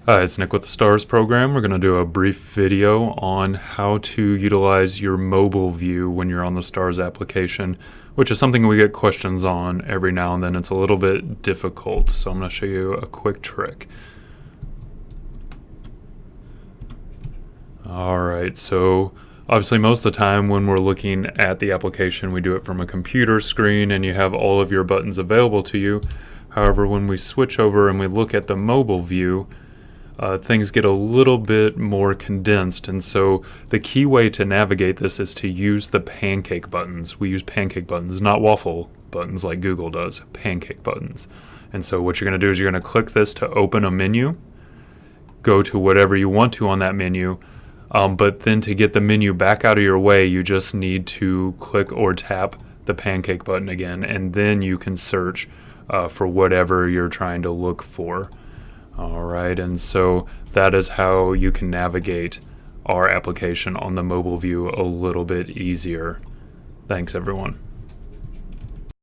Hi, it's Nick with the STARS program. We're going to do a brief video on how to utilize your mobile view when you're on the STARS application, which is something we get questions on every now and then. It's a little bit difficult, so I'm going to show you a quick trick. Alright, so obviously most of the time when we're looking at the application, we do it from a computer screen and you have all of your buttons available to you. However, when we switch over and we look at the mobile view, things get a little bit more condensed, and so the key way to navigate this is to use the pancake buttons. We use pancake buttons, not waffle buttons like Google does, pancake buttons. And so what you're going to do is you're going to click this to open a menu, go to whatever you want to on that menu, but then to get the menu back out of your way, you just need to click or tap the pancake button again, and then you can search for whatever you're trying to look for. Alright, and so that is how you can navigate our application on the mobile view a little bit easier. Thanks, everyone.